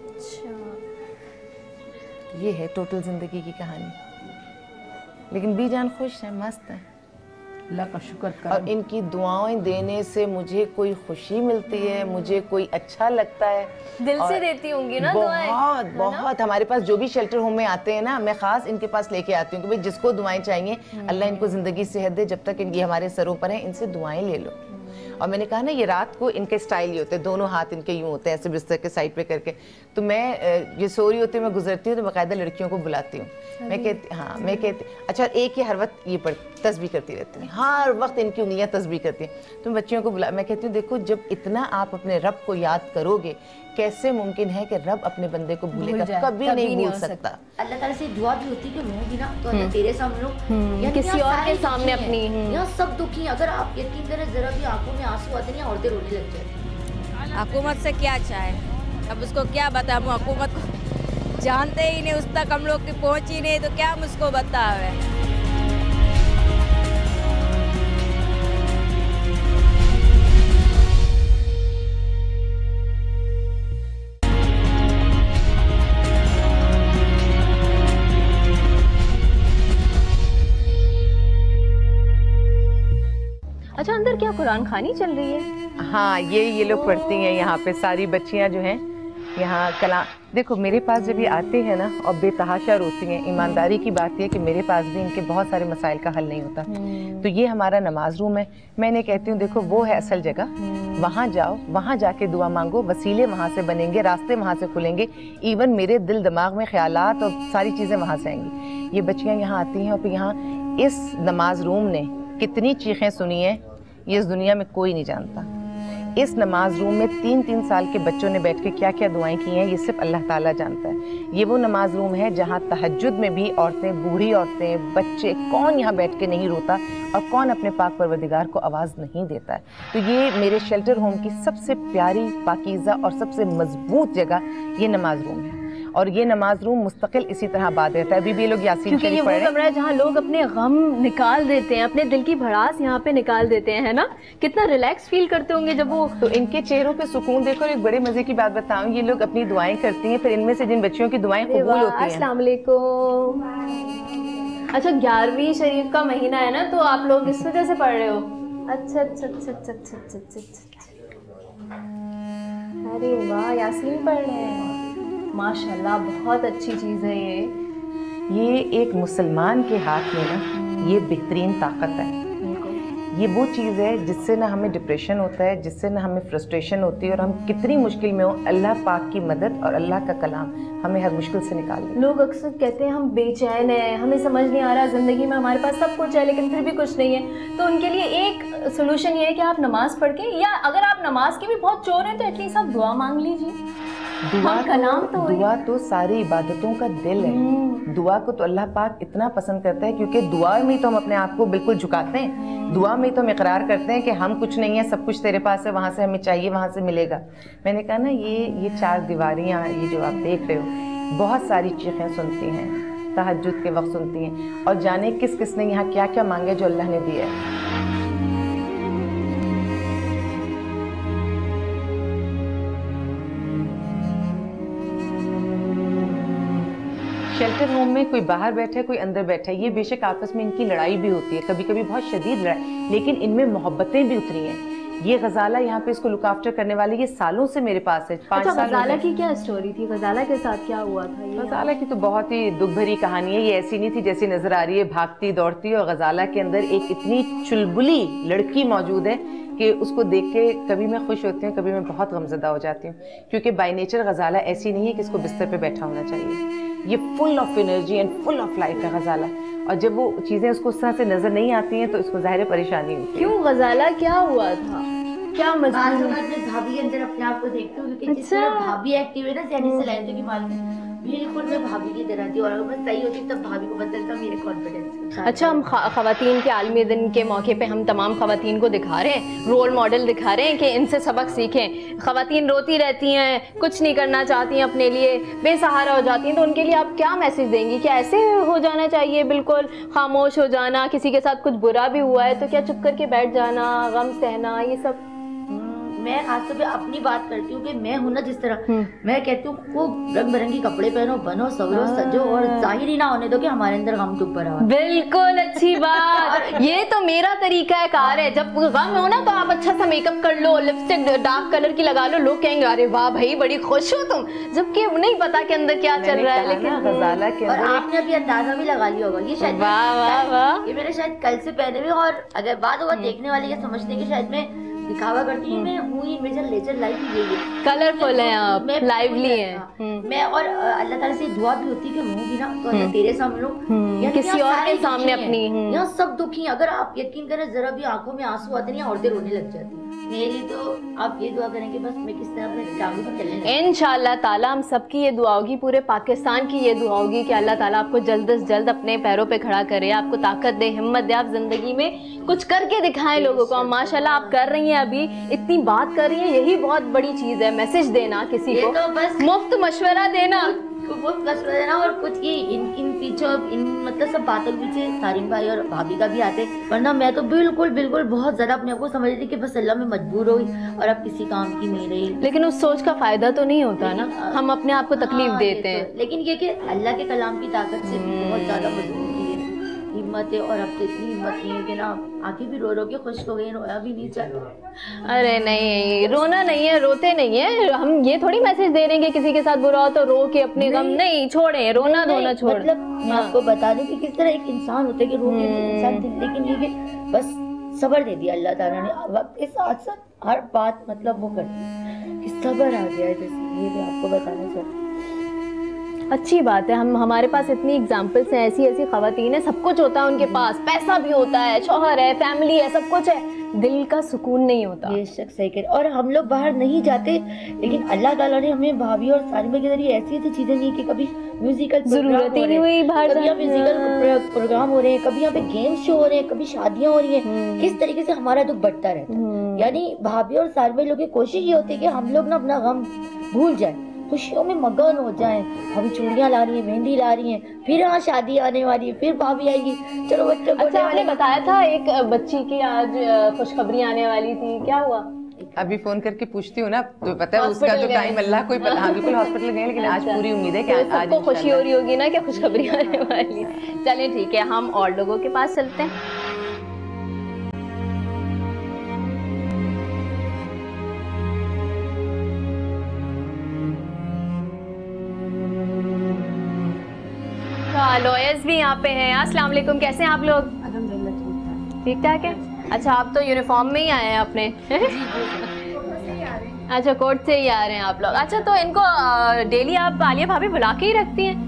Speaker 1: अच्छा,
Speaker 3: ये है टोटल ज़िंदगी की कहानी। लेकिन बीजान खुश है, मस्त है,
Speaker 4: अल्लाह का शुक्र कर।
Speaker 3: और इनकी दुआएं देने से मुझे कोई खुशी मिलती है, मुझे कोई अच्छा लगता है,
Speaker 1: दिल से देती होंगी ना दुआएं?
Speaker 3: बहुत बहुत। हमारे पास जो भी शेल्टर होम में आते हैं ना, मैं खास इनके पास लेके आती हूँ कि भाई जिसको दुआएं चाहिए, अल्लाह इनको ज़िंदगी सेहत दे, जब तक इनकी हमारे सरों पर है, इनसे दुआएं ले लो। और मैंने कहा ना ये रात को इनके स्टाइल ये होते हैं, दोनों हाथ इनके यूँ होते हैं ऐसे बिस्तर के साइड पे करके। तो मैं ये सो रही होती है, मैं गुजरती हूँ तो बाकायदा लड़कियों को बुलाती हूँ। मैं कहती अच्छा एक ही हर वक्त ये तस्बीह करती रहती है, हर वक्त इनकी उंगलियाँ तस्बीह करती हैं। तो बच्चियों को मैं कहती हूँ देखो जब इतना आप अपने रब को याद करोगे, कैसे मुमकिन है कि रब अपने बंदे को भूलेगा? कभी नहीं भूल सकता।
Speaker 5: अल्लाह ताला से दुआ भी होती है कि रोगी ना तो अल्लाह तेरे सामने रो,
Speaker 1: किसी और के सामने अपनी
Speaker 5: यहाँ सब दुखी। अगर आप यकीन करें जरा भी आंखों में आंसू आते नहीं, औरतें रोने लग जाती।
Speaker 6: हुकूमत से क्या चाहे, अब उसको क्या बता, हम हुकूमत को जानते ही नहीं, उस तक हम लोग की पहुँच ही नहीं, तो क्या हम उसको बतावे।
Speaker 1: अच्छा, अंदर क्या कुरान खानी चल रही है?
Speaker 3: हाँ, ये लोग पढ़ती हैं यहाँ पे, सारी बच्चियाँ जो हैं यहाँ कलाम। देखो मेरे पास जब ये आते हैं ना और बेतहाशा रोती हैं, ईमानदारी की बात है कि मेरे पास भी इनके बहुत सारे मसाइल का हल नहीं होता। तो ये हमारा नमाज रूम है। मैं इन्हें कहती हूँ देखो वो है असल जगह, वहाँ जाओ, वहाँ जाके दुआ मांगो, वसीले वहाँ से बनेंगे, रास्ते वहाँ से खुलेंगे, इवन मेरे दिल दिमाग में ख्यालात और सारी चीज़ें वहाँ से आएंगी। ये बच्चियाँ यहाँ आती हैं और फिर यहाँ इस नमाज रूम ने कितनी चीखें सुनी है ये इस दुनिया में कोई नहीं जानता। इस नमाज रूम में 3-3 साल के बच्चों ने बैठ के क्या क्या दुआएं की हैं ये सिर्फ अल्लाह ताला जानता है। ये वो नमाज रूम है जहाँ तहज्जुद में भी औरतें, बूढ़ी औरतें, बच्चे, कौन यहाँ बैठ के नहीं रोता और कौन अपने पाक परवरदिगार को आवाज़ नहीं देता है। तो ये मेरे शेल्टर होम की सबसे प्यारी, पाकीज़ा और सबसे मजबूत जगह ये नमाज रूम है। और ये नमाज रूम मुस्तकिल इसी तरह आबाद रहता है। अभी भी ये लोग यासीन
Speaker 1: क्योंकि ये वो कमरा है जहाँ लोग अपने गम निकाल देते हैं, अपने दिल की भड़ास यहाँ पे निकाल देते हैं, है ना? कितना रिलैक्स फील करते होंगे जब वो।
Speaker 3: तो इनके चेहरों पे सुकून देखो। और एक बड़े मजे की बात बताऊं, ये लोग अपनी दुआएं करती हैं, फिर इनमें से जिन बच्चियों की दुआएं कबूल होती हैं।
Speaker 1: अस्सलाम वालेकुम। अच्छा, 11वीं शरीफ का महीना है ना, तो आप लोग इस वजह से पढ़ रहे हो? अच्छा अच्छा अच्छा अच्छा अच्छा अच्छा अच्छा। अरे वाह, यासीन पढ़ रहे हैं, माशाल्लाह, बहुत अच्छी चीज़ है ये
Speaker 3: एक मुसलमान के हाथ में ना ये बेहतरीन ताकत है। ये वो चीज़ है जिससे ना हमें डिप्रेशन होता है, जिससे ना हमें फ्रस्ट्रेशन होती है, और हम कितनी मुश्किल में हो, अल्लाह पाक की मदद और अल्लाह का कलाम हमें हर मुश्किल से निकाल दे।
Speaker 1: लोग अक्सर कहते हैं हम बेचैन हैं, हमें समझ नहीं आ रहा, ज़िंदगी में हमारे पास सब कुछ है लेकिन फिर भी कुछ नहीं है। तो उनके लिए एक सोल्यूशन ये है कि आप नमाज़ पढ़ के, या अगर आप नमाज के भी बहुत चोर हैं तो एटलीस्ट आप दुआ मांग लीजिए।
Speaker 3: दुआ तो सारी इबादतों का दिल है। दुआ को तो अल्लाह पाक इतना पसंद करता है क्योंकि दुआ में तो हम अपने आप को बिल्कुल झुकाते हैं। दुआ में तो हम इकरार करते हैं कि हम कुछ नहीं है, सब कुछ तेरे पास है, वहाँ से हमें चाहिए, वहाँ से मिलेगा। मैंने कहा ना ये 4 दीवारियाँ, ये जो आप देख रहे हो, बहुत सारी चीखें सुनती हैं, तहज्जुद के वक्त सुनती हैं, और जाने किस किस ने यहाँ क्या क्या मांगे जो अल्लाह ने दिया है। शेल्टर होम में कोई बाहर बैठा है, कोई अंदर बैठा है, ये बेशक आपस में इनकी लड़ाई भी होती है, कभी कभी बहुत शदीद लड़ाई, लेकिन इनमें मोहब्बतें भी उतरी हैं। ये गजाला यहाँ पे इसको लुक आफ्टर करने वाली ये सालों से मेरे पास है। 5 साल।
Speaker 1: गजाला की क्या स्टोरी थी? गजाला के साथ क्या हुआ था?
Speaker 3: गजाला की तो बहुत ही दुख भरी कहानी है। ये ऐसी नहीं थी जैसी नजर आ रही है, भागती दौड़ती, और गजाला के अंदर एक इतनी चुलबुली लड़की मौजूद है कि उसको देख के कभी मैं खुश होती हूँ, कभी मैं बहुत गमज़दा हो जाती हूँ, क्योंकि बाय नेचर गजाला ऐसी नहीं है कि इसको बिस्तर पे बैठा होना चाहिए। ये full of energy and full of life है गजाला, और जब वो चीज़ें उसको उस तरह से नज़र नहीं आती हैं तो इसको ज़ाहिर परेशानी होती है।
Speaker 1: क्यों गजाला क्या हुआ था? क्या मजबूरी?
Speaker 5: भाभी के अंदर अपने आप को देखती हूँ क्योंकि जिस तरह भाभी एक्टिव है ना, जैसे सलाहियतों की मालूम है, बिल्कुल मैं भाभी की तरह थी, और अगर मैं सही होती तब भाभी को बदलता मेरे कॉन्फिडेंस।
Speaker 1: अच्छा, हम खवातीन के आलमी दिन के मौके पे हम तमाम खवातीन को दिखा रहे हैं, रोल मॉडल दिखा रहे हैं कि इनसे सबक सीखें। खवातीन रोती रहती हैं, कुछ नहीं करना चाहती हैं, अपने लिए बेसहारा हो जाती हैं, तो उनके लिए आप क्या मैसेज देंगी? क्या ऐसे हो जाना चाहिए, बिल्कुल खामोश हो जाना? किसी के साथ कुछ बुरा भी हुआ है तो क्या चुप करके बैठ जाना, गम सहना, ये सब?
Speaker 5: मैं खासतौर पे अपनी बात करती हूँ कि मैं हूँ ना, जिस तरह मैं कहती हूँ खूब रंग बिरंगी कपड़े पहनो, बनो, सवरो, सजो, और जाहिर ही ना होने दो कि हमारे अंदर गम डूब भरा हुआ है।
Speaker 1: बिल्कुल अच्छी बात। ये तो मेरा तरीका है कार है, जब गम हो ना तो आप अच्छा सा मेकअप कर लो, लिपस्टिक डार्क कलर की लगा लो, लोग कहेंगे अरे वाह भाई बड़ी खुश हो तुम, जबकि नहीं पता के अंदर क्या चल रहा है। लेकिन
Speaker 3: गजाला के
Speaker 5: और आपने अभी अंदाजा भी लगा लिया होगा, ये शायद
Speaker 1: वाह वाह वाह,
Speaker 5: ये मेरे शायद कल से पहले भी, और अगर बात होगा देखने वाले ये समझते हैं कि शायद मैं दिखावा करती हूँ, मैं हूँ ही, मेरा नेचर लाइफ ही यही है।
Speaker 1: कलरफुल है आप,
Speaker 5: मैं
Speaker 1: लाइवली
Speaker 5: बिल्कुल
Speaker 1: हैं।
Speaker 5: मैं और अल्लाह ताला से दुआ भी होती है कि रहूंगी ना तो अल्लाह तेरे सामने रहूं, यानी
Speaker 1: किसी
Speaker 5: यहाँ
Speaker 1: और
Speaker 5: सारे
Speaker 1: के सामने
Speaker 5: दुखी हैं।
Speaker 1: अपनी,
Speaker 5: यहाँ सब दुखी हैं। अगर आप यकीन करें जरा भी आंखों में आंसू आते नहीं, औरतें रोने लग जाती हैं। मेरे लिए तो आप ये दुआ करें कि बस मैं किस तरह अपने टांगों पर चलने लगूं।
Speaker 1: इंशाअल्लाह ताला हम सबकी ये दुआ होगी, पूरे पाकिस्तान की ये दुआ होगी कि अल्लाह ताला आपको जल्द से जल्द अपने पैरों पे खड़ा करे, आपको ताकत दे, हिम्मत दे, आप जिंदगी में कुछ करके दिखाएं लोगों को। माशाल्लाह आप कर रही हैं, अभी इतनी बात कर रही हैं, यही बहुत बड़ी चीज़ है। मैसेज देना किसी
Speaker 5: ये
Speaker 1: को,
Speaker 5: तो बस
Speaker 1: मुफ्त मशवरा देना,
Speaker 5: वो कष्ट देना। और कुछ ये इन पीछे इन मतलब सब बातों के पीछे सारिम भाई और भाभी का भी आते, वरना मैं तो बिल्कुल बिल्कुल बहुत ज्यादा अपने आप को समझ रही थी कि बस अल्लाह में मजबूर हुई और अब किसी काम की नहीं रही।
Speaker 1: लेकिन उस सोच का फायदा तो नहीं होता ना, हम अपने आप को तकलीफ
Speaker 5: हाँ,
Speaker 1: देते
Speaker 5: ये
Speaker 1: हैं।
Speaker 5: तो, लेकिन ये कि अल्लाह के कलाम की ताकत से बहुत ज्यादा मजबूत है, हिम्मत है। और अब तो इतनी हिम्मत नहीं है कि ना आंखें भी रो रो के खुश हो गई, रोया भी नहीं चाहता।
Speaker 1: अरे नहीं, रोना नहीं है, रोते नहीं है हम। ये थोड़ी मैसेज दे रहे हैं कि किसी के साथ बुरा हो तो रो के अपने गम नहीं छोड़े, रोना धोना छोड़।
Speaker 5: मतलब मैं आपको बता दूं कि किस तरह एक इंसान होता है कि रो के इंसान थे, लेकिन ये कि बस सब्र दे दिया अल्लाह ताला ने। वक्त के साथ साथ हर बात मतलब वो करती कि सब्र आ गया है, जैसे ये भी आपको बताना चाहती हूँ।
Speaker 1: अच्छी बात है, हमारे पास इतनी एग्जाम्पल्स हैं, ऐसी ऐसी खवातीन है, सब कुछ होता है उनके पास, पैसा भी होता है, शौहर है, फैमिली है, सब कुछ है, दिल का सुकून नहीं होता।
Speaker 5: बेशक सही कह। और हम लोग बाहर नहीं जाते, लेकिन अल्लाह ताला ने हमें भाभी और सारिमा के जरिए ऐसी ऐसी चीजें नहीं कि कभी म्यूजिकल
Speaker 1: जरूरत ही नहीं हुई बाहर
Speaker 5: कभी यहाँ म्यूजिकल प्रोग्राम हो रहे हैं, कभी यहाँ पे गेम शो हो रहे हैं, कभी शादियां हो रही हैं। किस तरीके से हमारा दुख बढ़ता रहता है। यानी भाभी और सारिमा लोग की कोशिश ये होती है कि हम लोग ना अपना गम भूल जाए, खुशियों में मगन हो जाएं। भाभी चूड़ियां ला रही है, मेहंदी ला रही है, फिर यहाँ शादी आने वाली है, फिर भाभी आएगी, चलो बच्चों को।
Speaker 1: अच्छा, आपने बताया था एक बच्ची की आज खुशखबरी आने वाली थी, क्या हुआ?
Speaker 3: अभी फोन करके पूछती हूँ ना, तो पता है उसका जो टाइम अल्लाह कोई पता। हाँ बिल्कुल हॉस्पिटल गए, लेकिन आज पूरी उम्मीद है कि
Speaker 1: तो
Speaker 3: आज
Speaker 1: सबको खुशी हो रही होगी ना कि खुशखबरी आने वाली है। चलिए ठीक है, हम और लोगों के पास चलते हैं। लॉयर्स भी यहाँ पे हैं। अस्सलाम वालेकुम, कैसे हैं आप लोग?
Speaker 4: अल्हम्दुलिल्लाह
Speaker 1: ठीक ठाक है। अच्छा, आप तो यूनिफॉर्म में ही आए हैं अपने। अच्छा, कोर्ट से ही आ रहे हैं आप लोग। अच्छा, तो इनको डेली आप आलिया भाभी बुला के ही रखती हैं?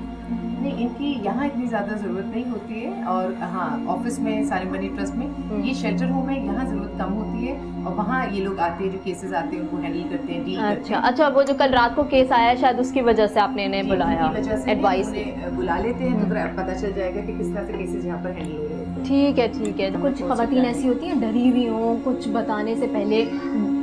Speaker 3: नहीं, इनकी यहाँ इतनी ज़्यादा ज़रूरत नहीं होती है। और हाँ, ऑफिस में सारिम बनी ट्रस्ट में ये शेल्टर होम है, यहाँ ज़रूरत कम होती है। और वहाँ ये लोग आते हैं, जो केसेस आते हैं उनको हैंडल करते हैं, डील करते हैं।
Speaker 1: अच्छा, वो जो कल रात को केस आया शायद उसकी वजह से आपने इन्हें बुलाया, एडवाइस
Speaker 3: बुला लेते हैं, तो पता चल जाएगा कि किस तरह से केसेस यहाँ पर हैंडल हो रहे हैं।
Speaker 1: ठीक है ठीक है। कुछ खवातीन ऐसी होती हैं डरी हुई हों, कुछ बताने से पहले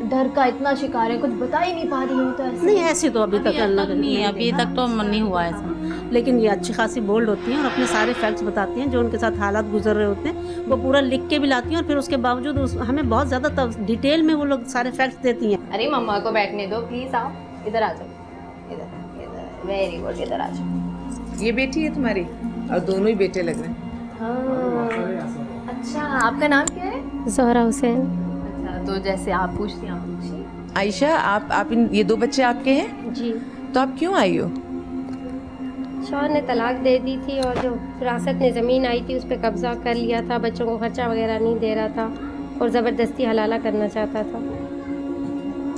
Speaker 1: डर का इतना शिकार है, कुछ बता ही नहीं पा रही हो, तो ऐसे
Speaker 7: नहीं ऐसी तो अभी तक नहीं है, अभी तक तो नहीं हुआ ऐसा। लेकिन ये अच्छी खासी बोल्ड होती हैं और अपने सारे फैक्ट्स बताती हैं, जो उनके साथ हालात गुजर रहे होते हैं वो पूरा लिख के भी लाती हैं। और फिर उसके बावजूद हमें बहुत ज़्यादा डिटेल में वो लोग सारे फैक्ट्स देती हैं।
Speaker 1: अरे मम्मा को बैठने दो प्लीज, आप इधर आ जाओ, इधर वेरी गुड, इधर आ जाओ।
Speaker 3: ये बेटी है तुम्हारी और दोनों ही बेटे लग रहे हैं।
Speaker 1: अच्छा, आपका नाम क्या है?
Speaker 8: ज़हरा हुसैन।
Speaker 1: अच्छा, तो जैसे आप पूछती हैं आप पूछिए।
Speaker 3: आयशा, आप ये दो बच्चे आपके हैं?
Speaker 8: जी।
Speaker 3: तो आप क्यों आई हो?
Speaker 8: शौहर ने तलाक दे दी थी और जो विरासत में ज़मीन आई थी उस पर कब्ज़ा कर लिया था, बच्चों को खर्चा वगैरह नहीं दे रहा था और ज़बरदस्ती हलाला करना चाहता था।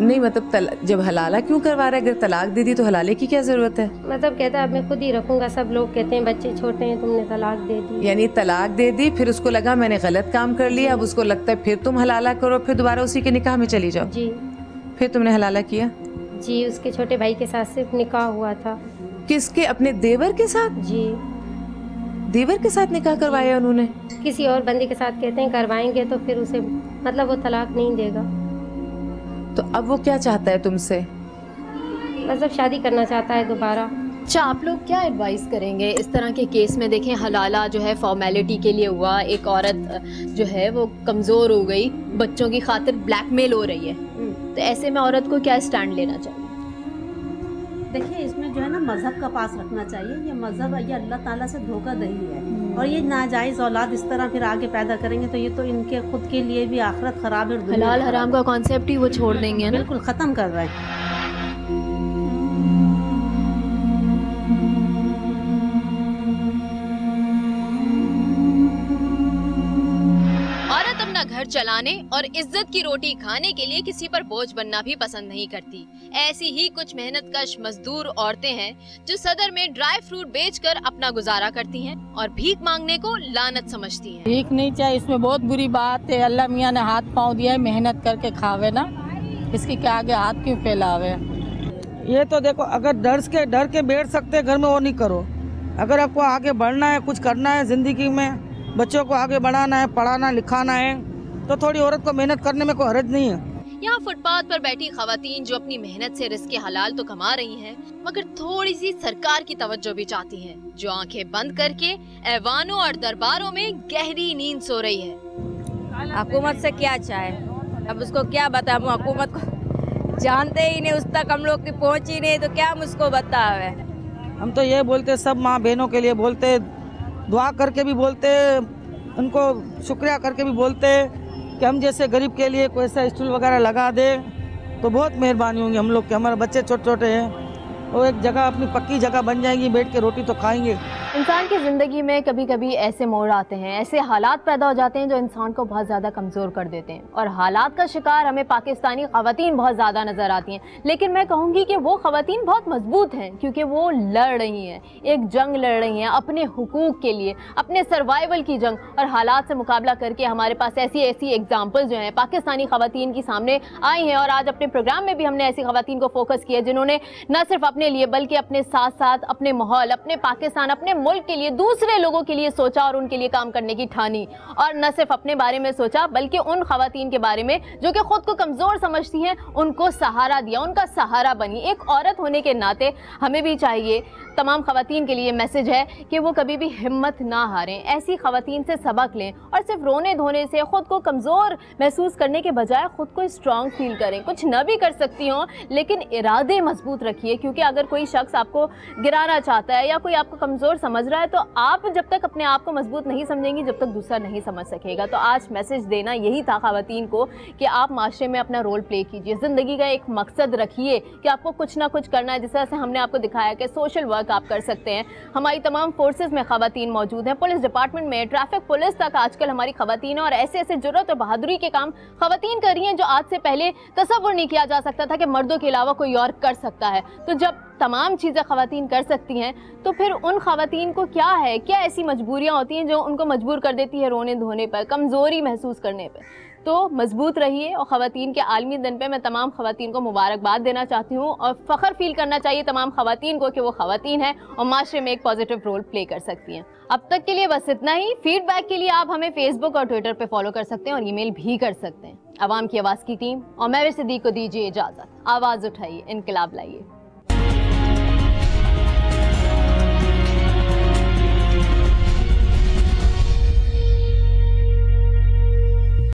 Speaker 3: नहीं मतलब जब हलाला क्यों करवा रहा है? अगर तलाक दे दी तो हलाले की क्या ज़रूरत है?
Speaker 8: मतलब कहता है अब मैं खुद ही रखूँगा, सब लोग कहते हैं बच्चे छोटे हैं, तुमने तलाक दे दी।
Speaker 3: यानी तलाक दे दी, फिर उसको लगा मैंने गलत काम कर लिया, अब उसको लगता है फिर तुम हलाला करो, फिर दोबारा उसी के निकाह में चली जाओ।
Speaker 8: जी।
Speaker 3: फिर तुमने हलाला किया?
Speaker 8: जी, उसके छोटे भाई के साथ सिर्फ निकाह हुआ था।
Speaker 3: किसके? अपने देवर के साथ?
Speaker 8: जी।
Speaker 3: देवर के साथ निकाह करवाया उन्होंने?
Speaker 8: किसी और बंदे के साथ कहते हैं करवाएंगे तो फिर उसे मतलब वो तलाक नहीं देगा।
Speaker 3: तो अब वो क्या चाहता है तुमसे?
Speaker 8: मतलब शादी करना चाहता है दोबारा।
Speaker 1: अच्छा, आप लोग क्या एडवाइस करेंगे इस तरह के केस में? देखें, हलाला जो है फॉर्मेलिटी के लिए हुआ, एक औरत जो है वो कमज़ोर हो गई, बच्चों की खातिर ब्लैकमेल हो रही है, तो ऐसे में औरत को क्या स्टैंड लेना चाहिए?
Speaker 7: देखिए, इसमें जो है ना मज़हब का पास रखना चाहिए। ये मज़हब ये अल्लाह ताला से धोखाधड़ी है, और ये नाजायज़ औलाद इस तरह फिर आगे पैदा करेंगे तो ये तो इनके खुद के लिए भी आखिरत ख़राब है।
Speaker 1: हलाल हराम का कॉन्सेप्ट ही वो छोड़ देंगे ना,
Speaker 7: बिल्कुल ख़त्म कर रहे हैं।
Speaker 1: घर चलाने और इज्जत की रोटी खाने के लिए किसी पर बोझ बनना भी पसंद नहीं करती। ऐसी ही कुछ मेहनतकश मजदूर औरतें हैं जो सदर में ड्राई फ्रूट बेचकर अपना गुजारा करती हैं और भीख मांगने को लानत समझती हैं।
Speaker 9: भीख नहीं चाहिए, इसमें बहुत बुरी बात है। अल्लाह मियाँ ने हाथ पाँव दिया है, मेहनत करके खावे ना, इसकी क्या आगे हाथ क्यों फैलावे।
Speaker 10: ये तो देखो, अगर डर के बैठ सकते घर में वो नहीं करो। अगर आपको आगे बढ़ना है, कुछ करना है जिंदगी में, बच्चों को आगे बढ़ाना है, पढ़ाना लिखाना है, तो थोड़ी औरत को मेहनत करने में कोई हर्ज नहीं है।
Speaker 1: यहाँ फुटपाथ पर बैठी खवातीन जो अपनी मेहनत से रिज़्क़ हलाल तो कमा रही हैं, मगर थोड़ी सी सरकार की तवज्जो भी चाहती हैं, जो आंखें बंद करके ऐवानों और दरबारों में गहरी नींद सो रही है।
Speaker 6: हुकूमत से क्या चाहे, अब उसको क्या बताएं, हम हुकूमत को जानते ही नहीं, उस तक हम लोग की पहुँच ही नहीं, तो क्या हम उसको बतावे।
Speaker 10: हम तो ये बोलते, सब माँ बहनों के लिए बोलते, दुआ करके भी बोलते, उनको शुक्रिया करके भी बोलते कि हम जैसे गरीब के लिए कोई ऐसा स्टूल वगैरह लगा दे तो बहुत मेहरबानी होंगी हम लोग के। हमारे बच्चे छोटे छोटे हैं, वो एक जगह अपनी पक्की जगह बन जाएंगी, बैठ के रोटी तो खाएंगे।
Speaker 1: इंसान की ज़िंदगी में कभी कभी ऐसे मोड़ आते हैं, ऐसे हालात पैदा हो जाते हैं जो इंसान को बहुत ज़्यादा कमज़ोर कर देते हैं, और हालात का शिकार हमें पाकिस्तानी ख़वातीन बहुत ज़्यादा नज़र आती हैं। लेकिन मैं कहूँगी कि वो ख़वातीन बहुत मजबूत हैं, क्योंकि वो लड़ रही हैं, एक जंग लड़ रही हैं अपने हुकूक के लिए, अपने सर्वाइवल की जंग, और हालात से मुकाबला करके हमारे पास ऐसी एग्जाम्पल जो हैं पाकिस्तानी ख़वातीन की सामने आई हैं। और आज अपने प्रोग्राम में भी हमने ऐसी ख़वातीन को फोकस किया जिन्होंने न सिर्फ अपने लिए बल्कि अपने साथ साथ अपने माहौल, अपने पाकिस्तान, अपने मुल्क के लिए, दूसरे लोगों के लिए सोचा और उनके लिए काम करने की ठानी। और न सिर्फ अपने बारे में सोचा बल्कि उन खवातीन के बारे में जो कि खुद को कमजोर समझती हैं, उनको सहारा दिया, उनका सहारा बनी। एक औरत होने के नाते हमें भी चाहिए, तमाम खवातीन के लिए मैसेज है कि वो कभी भी हिम्मत ना हारें, ऐसी खवातीन से सबक लें और सिर्फ रोने धोने से खुद को कमज़ोर महसूस करने के बजाय खुद को स्ट्रॉन्ग फील करें। कुछ न भी कर सकती हों लेकिन इरादे मजबूत रखिए, क्योंकि अगर कोई शख्स आपको गिराना चाहता है या कोई आपको कमज़ोर समझ रहा है तो आप जब तक अपने आप को मजबूत नहीं समझेंगी जब तक दूसरा नहीं समझ सकेगा। तो आज मैसेज देना यही था खवातीन को कि आप माशरे में अपना रोल प्ले कीजिए, ज़िंदगी का एक मकसद रखिए कि आपको कुछ ना कुछ करना है। जिस तरह से हमने आपको दिखाया कि सोशल वर्क आप कर सकते हैं, हमारी तमाम फोर्सेस में खवातीन मौजूद हैं, पुलिस डिपार्टमेंट में, ट्रैफिक पुलिस तक आजकल हमारी खवातीन, और ऐसे ऐसे जुर्रत और बहादुरी के काम खवातीन कर रही हैं जो आज से पहले तसव्वुर नहीं किया जा सकता था कि मर्दों के अलावा कोई और कर सकता है। तो जब तमाम चीज़ें खवातीन कर सकती हैं तो फिर उन खवातीन को क्या है, क्या ऐसी मजबूरियां होती हैं जो उनको मजबूर कर देती है रोने धोने पर, कमज़ोरी महसूस करने पर। तो मजबूत रहिए। और ख़वातीन के आलमी दिन पे मैं तमाम ख़वातीन को मुबारकबाद देना चाहती हूँ और फ़ख्र फील करना चाहिए तमाम ख़वातीन को कि वो ख़वातीन हैं और माशरे में एक पॉजिटिव रोल प्ले कर सकती हैं। अब तक के लिए बस इतना ही। फीडबैक के लिए आप हमें फेसबुक और ट्विटर पे फॉलो कर सकते हैं और ईमेल भी कर सकते हैं। अवाम की आवाज़ की टीम और मैं सिद्दीक को दीजिए इजाज़त। आवाज़ उठाइए, इनकलाब लाइए।